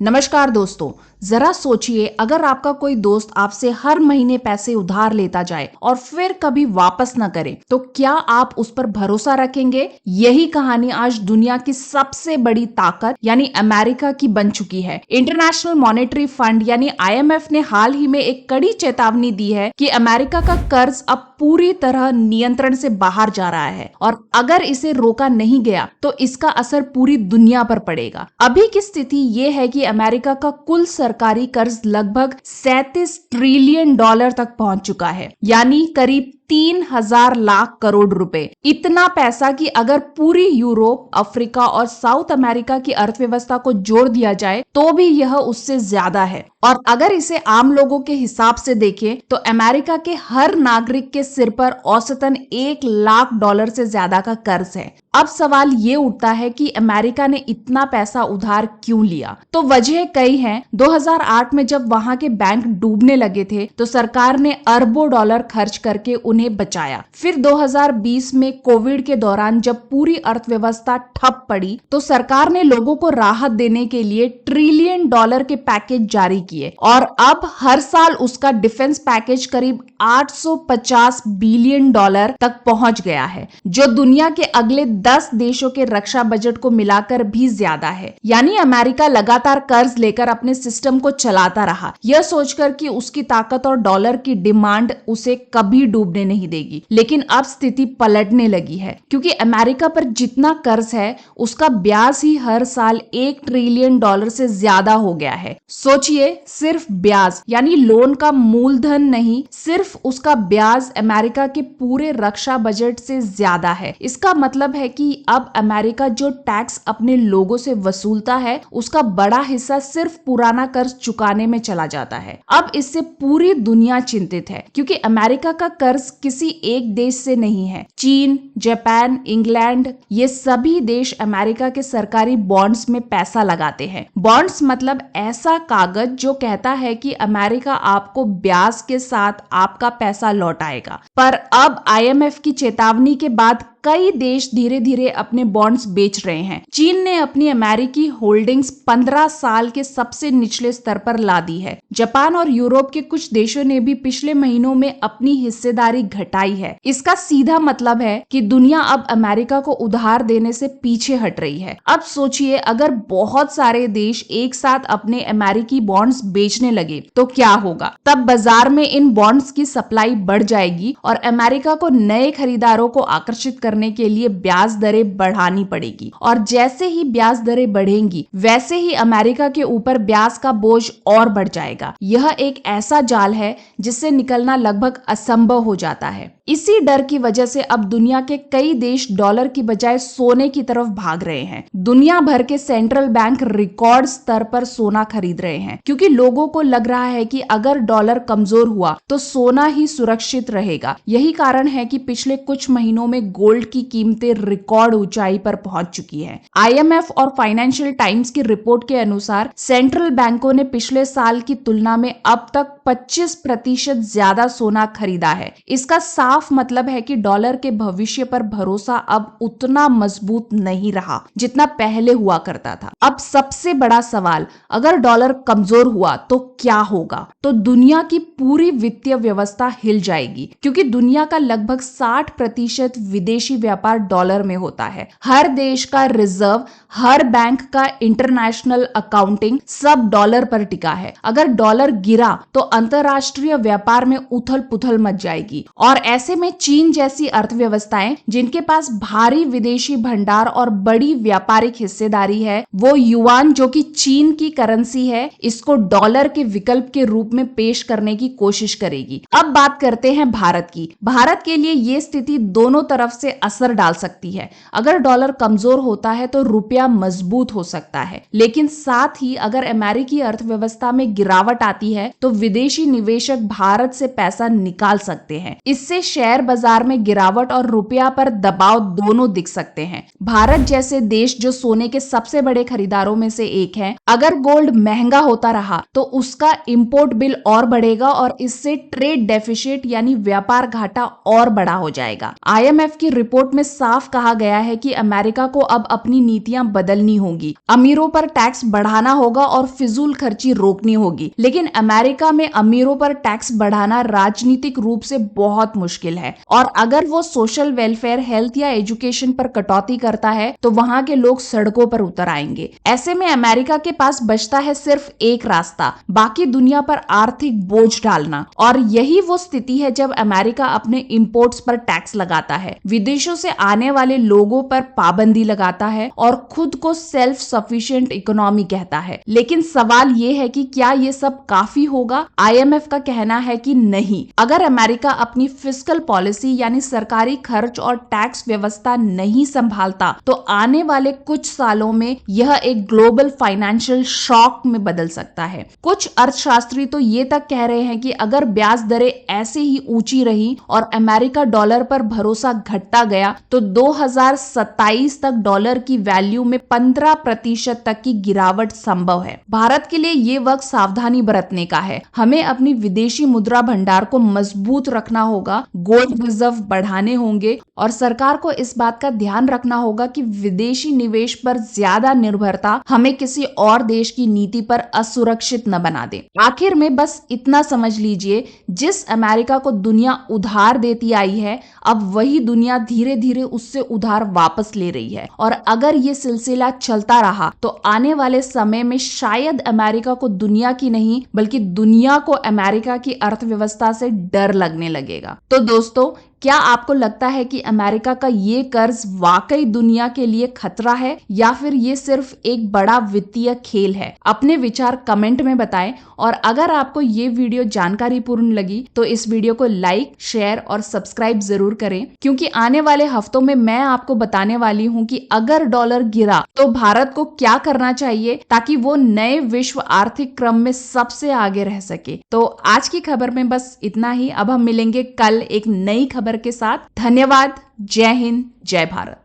नमस्कार दोस्तों, जरा सोचिए अगर आपका कोई दोस्त आपसे हर महीने पैसे उधार लेता जाए और फिर कभी वापस न करे तो क्या आप उस पर भरोसा रखेंगे। यही कहानी आज दुनिया की सबसे बड़ी ताकत यानी अमेरिका की बन चुकी है। इंटरनेशनल मॉनेटरी फंड यानी IMF ने हाल ही में एक कड़ी चेतावनी दी है कि अमेरिका का कर्ज अब पूरी तरह नियंत्रण से बाहर जा रहा है और अगर इसे रोका नहीं गया तो इसका असर पूरी दुनिया पर पड़ेगा। अभी की स्थिति ये है कि अमेरिका का कुल सरकारी कर्ज लगभग 37 ट्रिलियन डॉलर तक पहुंच चुका है, यानी करीब 3,000 लाख करोड़ रुपए। इतना पैसा कि अगर पूरी यूरोप, अफ्रीका और साउथ अमेरिका की अर्थव्यवस्था को जोड़ दिया जाए तो भी यह उससे ज्यादा है। और अगर इसे आम लोगों के हिसाब से देखें तो अमेरिका के हर नागरिक के सिर पर औसतन 1 लाख डॉलर से ज्यादा का कर्ज है। अब सवाल ये उठता है कि अमेरिका ने इतना पैसा उधार क्यों लिया। तो वजह कई हैं। 2008 में जब वहां के बैंक डूबने लगे थे तो सरकार ने अरबों डॉलर खर्च करके उन्हें बचाया। फिर 2020 में कोविड के दौरान जब पूरी अर्थव्यवस्था ठप पड़ी तो सरकार ने लोगों को राहत देने के लिए ट्रिलियन डॉलर के पैकेज जारी किए और अब हर साल उसका डिफेंस पैकेज करीब 850 बिलियन डॉलर तक पहुंच गया है, जो दुनिया के अगले 10 देशों के रक्षा बजट को मिलाकर भी ज्यादा है। यानी अमेरिका लगातार कर्ज लेकर अपने सिस्टम को चलाता रहा, यह सोचकर कि उसकी ताकत और डॉलर की डिमांड उसे कभी डूबने नहीं देगी। लेकिन अब स्थिति पलटने लगी है, क्योंकि अमेरिका पर जितना कर्ज है उसका ब्याज ही हर साल 1 ट्रिलियन डॉलर से ज्यादा हो गया है। सोचिए, सिर्फ ब्याज यानी लोन का मूलधन नहीं, सिर्फ उसका ब्याज अमेरिका के पूरे रक्षा बजट से ज्यादा है। इसका मतलब है कि अब अमेरिका जो टैक्स अपने लोगों से वसूलता है उसका बड़ा हिस्सा सिर्फ पुराना कर्ज चुकाने में चला जाता है। अब इससे पूरी दुनिया चिंतित है, क्योंकि अमेरिका का कर्ज किसी एक देश से नहीं है। चीन, जापान, इंग्लैंड, ये सभी देश अमेरिका के सरकारी बॉन्ड्स में पैसा लगाते हैं। बॉन्ड्स मतलब ऐसा कागज जो कहता है कि अमेरिका आपको ब्याज के साथ आपका पैसा लौटाएगा। पर अब IMF की चेतावनी के बाद कई देश धीरे धीरे अपने बॉन्ड्स बेच रहे हैं। चीन ने अपनी अमेरिकी होल्डिंग्स 15 साल के सबसे निचले स्तर पर ला दी है। जापान और यूरोप के कुछ देशों ने भी पिछले महीनों में अपनी हिस्सेदारी घटाई है। इसका सीधा मतलब है कि दुनिया अब अमेरिका को उधार देने से पीछे हट रही है। अब सोचिए, अगर बहुत सारे देश एक साथ अपने अमेरिकी बॉन्ड्स बेचने लगे तो क्या होगा। तब बाजार में इन बॉन्ड्स की सप्लाई बढ़ जाएगी और अमेरिका को नए खरीदारों को आकर्षित करने के लिए ब्याज दरें बढ़ानी पड़ेगी। और जैसे ही ब्याज दरें बढ़ेंगी वैसे ही अमेरिका के ऊपर ब्याज का बोझ और बढ़ जाएगा। यह एक ऐसा जाल है जिससे निकलना लगभग असंभव हो जाता है। इसी डर की वजह से अब दुनिया के कई देश डॉलर की बजाय सोने की तरफ भाग रहे हैं। दुनिया भर के सेंट्रल बैंक रिकॉर्ड स्तर पर सोना खरीद रहे हैं, क्योंकि लोगों को लग रहा है कि अगर डॉलर कमजोर हुआ तो सोना ही सुरक्षित रहेगा। यही कारण है कि पिछले कुछ महीनों में गोल्ड की कीमतें रिकॉर्ड ऊंचाई पर पहुंच चुकी है। IMF और फाइनेंशियल टाइम्स की रिपोर्ट के अनुसार सेंट्रल बैंकों ने पिछले साल की तुलना में अब तक 25% ज्यादा सोना खरीदा है। इसका साफ मतलब है कि डॉलर के भविष्य पर भरोसा अब उतना मजबूत नहीं रहा जितना पहले हुआ करता था। अब सबसे बड़ा सवाल, अगर डॉलर कमजोर हुआ तो क्या होगा। तो दुनिया की पूरी वित्तीय व्यवस्था हिल जाएगी, क्योंकि दुनिया का लगभग 60% विदेशी व्यापार डॉलर में होता है। हर देश का रिजर्व, हर बैंक का इंटरनेशनल अकाउंटिंग सब डॉलर पर टिका है। अगर डॉलर गिरा तो अंतरराष्ट्रीय व्यापार में उथल पुथल मच जाएगी। और ऐसे में चीन जैसी अर्थव्यवस्थाएं जिनके पास भारी विदेशी भंडार और बड़ी व्यापारिक हिस्सेदारी है, वो युआन जो कि चीन की करेंसी है, इसको डॉलर के विकल्प के रूप में पेश करने की कोशिश करेगी। अब बात करते हैं भारत की। भारत के लिए ये स्थिति दोनों तरफ से असर डाल सकती है। अगर डॉलर कमजोर होता है तो रुपया मजबूत हो सकता है, लेकिन साथ ही अगर अमेरिकी अर्थव्यवस्था में गिरावट आती है तो विदेशी निवेशक भारत से पैसा निकाल सकते हैं। इससे शेयर बाजार में गिरावट और रुपया पर दबाव दोनों दिख सकते हैं। भारत जैसे देश जो सोने के सबसे बड़े खरीदारों में से एक है, अगर गोल्ड महंगा होता रहा तो उसका इंपोर्ट बिल और बढ़ेगा और इससे ट्रेड डेफिसिट यानी व्यापार घाटा और बड़ा हो जाएगा। IMF की रिपोर्ट में साफ कहा गया है कि अमेरिका को अब अपनी नीतियां बदलनी होगी, अमीरों पर टैक्स बढ़ाना होगा और फिजूल खर्ची रोकनी होगी। लेकिन अमेरिका में अमीरों पर टैक्स बढ़ाना राजनीतिक रूप से बहुत मुश्किल है, और अगर वो सोशल वेलफेयर, हेल्थ या एजुकेशन पर कटौती करता है तो वहां के लोग सड़कों पर उतर आएंगे। ऐसे में अमेरिका के पास बचता है सिर्फ एक रास्ता, बाकी दुनिया पर आर्थिक बोझ डालना। और यही वो स्थिति है जब अमेरिका अपने इंपोर्ट्स पर टैक्स लगाता है, विदेशों से आने वाले लोगों पर पाबंदी लगाता है और खुद को सेल्फ सफिशिएंट इकोनॉमी कहता है। लेकिन सवाल ये है कि क्या ये सब काफी होगा? IMF का कहना है कि नहीं। अगर अमेरिका अपनी फिस्कल पॉलिसी यानी सरकारी खर्च और टैक्स व्यवस्था नहीं संभालता तो आने वाले कुछ सालों में यह एक ग्लोबल फाइनेंशियल शॉक में बदल सकता है। कुछ अर्थशास्त्री तो ये तक कह रहे हैं कि अगर ब्याज दरें ऐसे ही ऊंची रही और अमेरिका डॉलर पर भरोसा घटता गया तो 2027 तक डॉलर की वैल्यू में 15% तक की गिरावट संभव है। भारत के लिए ये वक्त सावधानी बरतने का है। हमें अपनी विदेशी मुद्रा भंडार को मजबूत रखना होगा, गोल्ड रिजर्व बढ़ाने होंगे और सरकार को इस बात का ध्यान रखना होगा कि विदेशी निवेश पर ज्यादा निर्भरता हमें किसी और देश की नीति पर असुरक्षित न बना दे। आखिर में बस इतना समझ लीजिए, जिस अमेरिका को दुनिया उधार देती आई है, अब वही दुनिया धीरे धीरे उससे उधार वापस ले रही है। और अगर ये सिलसिला चलता रहा तो आने वाले समय में शायद अमेरिका को दुनिया की नहीं बल्कि दुनिया को अमेरिका की अर्थव्यवस्था से डर लगने लगेगा। तो दोस्तों, क्या आपको लगता है कि अमेरिका का ये कर्ज वाकई दुनिया के लिए खतरा है या फिर ये सिर्फ एक बड़ा वित्तीय खेल है? अपने विचार कमेंट में बताएं। और अगर आपको ये वीडियो जानकारीपूर्ण लगी तो इस वीडियो को लाइक, शेयर और सब्सक्राइब जरूर करें, क्योंकि आने वाले हफ्तों में मैं आपको बताने वाली हूँ कि अगर डॉलर गिरा तो भारत को क्या करना चाहिए ताकि वो नए विश्व आर्थिक क्रम में सबसे आगे रह सके। तो आज की खबर में बस इतना ही। अब हम मिलेंगे कल एक नई खबर के साथ। धन्यवाद। जय हिंद, जय भारत।